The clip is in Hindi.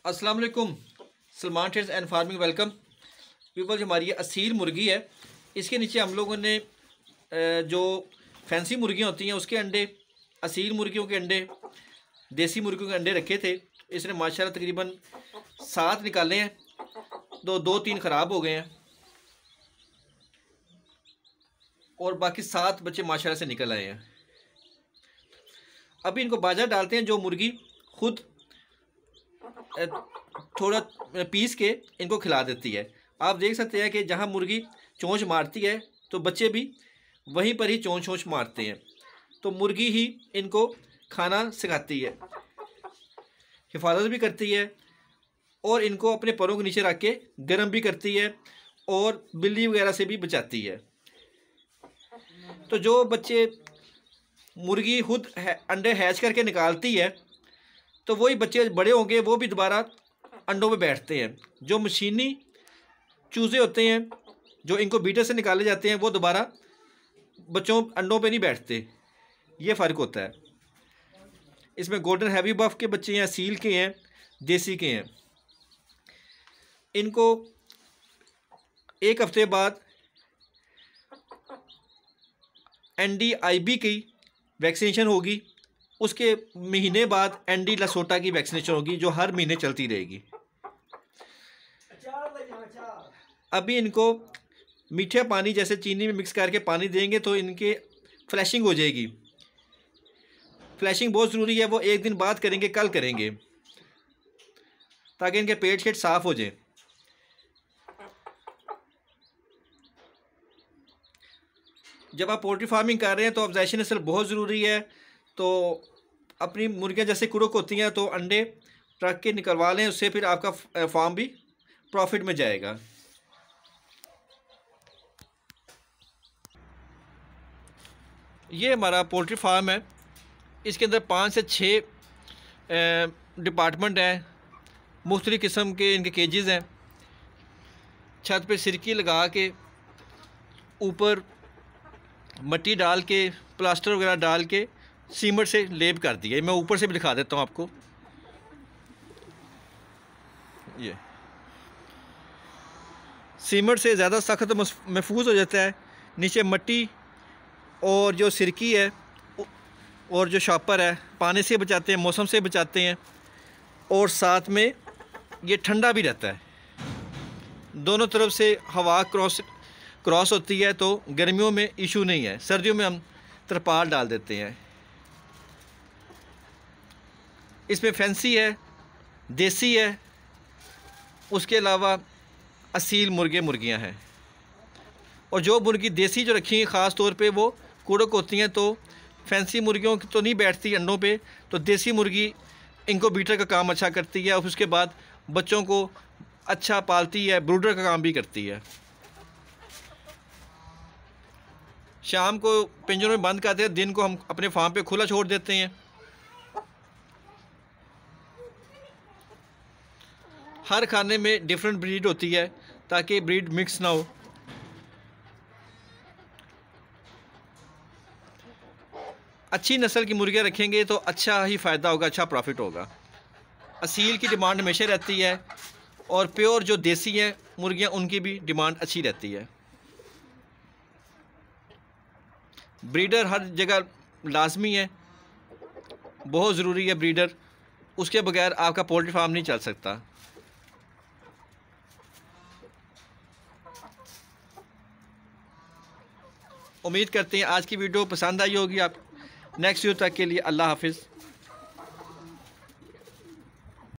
अस्सलाम वालेकुम। Salman trades and farming welcome people. जो हमारी असील मुर्गी है, इसके नीचे हम लोगों ने जो फैंसी मुर्गियाँ होती हैं उसके अंडे, असील मुर्गियों के अंडे, देसी मुर्गियों के अंडे रखे थे। इसने माशाल्लाह तकरीबन 7 निकाले हैं, दो 3 ख़राब हो गए हैं और बाकी 7 बच्चे माशाल्लाह से निकल आए हैं। अभी इनको बाजार डालते हैं जो मुर्गी खुद थोड़ा पीस के इनको खिला देती है। आप देख सकते हैं कि जहाँ मुर्गी चोंच मारती है तो बच्चे भी वहीं पर ही चोंच मारते हैं। तो मुर्गी ही इनको खाना सिखाती है, हिफाजत भी करती है और इनको अपने पैरों के नीचे रख के गर्म भी करती है और बिल्ली वगैरह से भी बचाती है। तो जो बच्चे मुर्गी खुद अंडे हैच करके निकालती है तो वही बच्चे बड़े होंगे, वो भी दोबारा अंडों पे बैठते हैं। जो मशीनी चूज़े होते हैं जो इनको बीटर से निकाले जाते हैं वो दोबारा बच्चों अंडों पे नहीं बैठते। ये फ़र्क होता है। इसमें गोल्डन हैवी बफ के बच्चे हैं, सील के हैं, देसी के हैं। इनको 1 हफ्ते बाद NDIB की वैक्सीनेशन होगी, उसके महीने बाद एंडी लसोटा की वैक्सीनेशन होगी जो हर महीने चलती रहेगी। अभी इनको मीठे पानी जैसे चीनी में मिक्स करके पानी देंगे तो इनके फ्लैशिंग हो जाएगी। फ्लैशिंग बहुत ज़रूरी है, वो 1 दिन बाद करेंगे, कल करेंगे, ताकि इनके पेट शेट साफ़ हो जाए। जब आप पोल्ट्री फार्मिंग कर रहे हैं तो ऑब्जर्वेशन नस्ल बहुत ज़रूरी है। तो अपनी मुर्गियाँ जैसे कुड़क होती हैं तो अंडे रख के निकलवा लें, उससे फिर आपका फार्म भी प्रॉफिट में जाएगा। ये हमारा पोल्ट्री फार्म है, इसके अंदर 5 से 6 डिपार्टमेंट हैं, मुख्तलिफ़ किस्म के इनके केजेस हैं। छत पे सिरकी लगा के ऊपर मिट्टी डाल के प्लास्टर वगैरह डाल के सीमेंट से लेप कर दिया। मैं ऊपर से भी दिखा देता हूँ आपको। ये सीमेंट से ज़्यादा सख्त महफूज हो जाता है। नीचे मिट्टी और जो सिरकी है और जो शॉपर है पानी से बचाते हैं, मौसम से बचाते हैं और साथ में ये ठंडा भी रहता है। दोनों तरफ से हवा क्रॉस होती है तो गर्मियों में इशू नहीं है। सर्दियों में हम तरपाल डाल देते हैं। इसमें फैंसी है, देसी है, उसके अलावा असील मुर्गियां हैं। और जो मुर्गी देसी जो रखी हैं ख़ास तौर पे वो कुड़क होती हैं, तो फैंसी मुर्गियों की तो नहीं बैठती अंडों पे, तो देसी मुर्गी इनको बीटर का काम अच्छा करती है और उसके बाद बच्चों को अच्छा पालती है, ब्रूडर का काम भी करती है। शाम को पिंजरों में बंद करते हैं, दिन को हम अपने फार्म पे खुला छोड़ देते हैं। हर खाने में डिफरेंट ब्रीड होती है ताकि ब्रीड मिक्स ना हो। अच्छी नस्ल की मुर्गियाँ रखेंगे तो अच्छा ही फ़ायदा होगा, अच्छा प्रॉफिट होगा। असील की डिमांड हमेशा रहती है और प्योर जो देसी हैं मुर्गियाँ उनकी भी डिमांड अच्छी रहती है। ब्रीडर हर जगह लाजमी है, बहुत ज़रूरी है ब्रीडर, उसके बगैर आपका पोल्ट्री फार्म नहीं चल सकता। उम्मीद करते हैं आज की वीडियो पसंद आई होगी। आप नेक्स्ट वीडियो तक के लिए अल्लाह हाफिज़।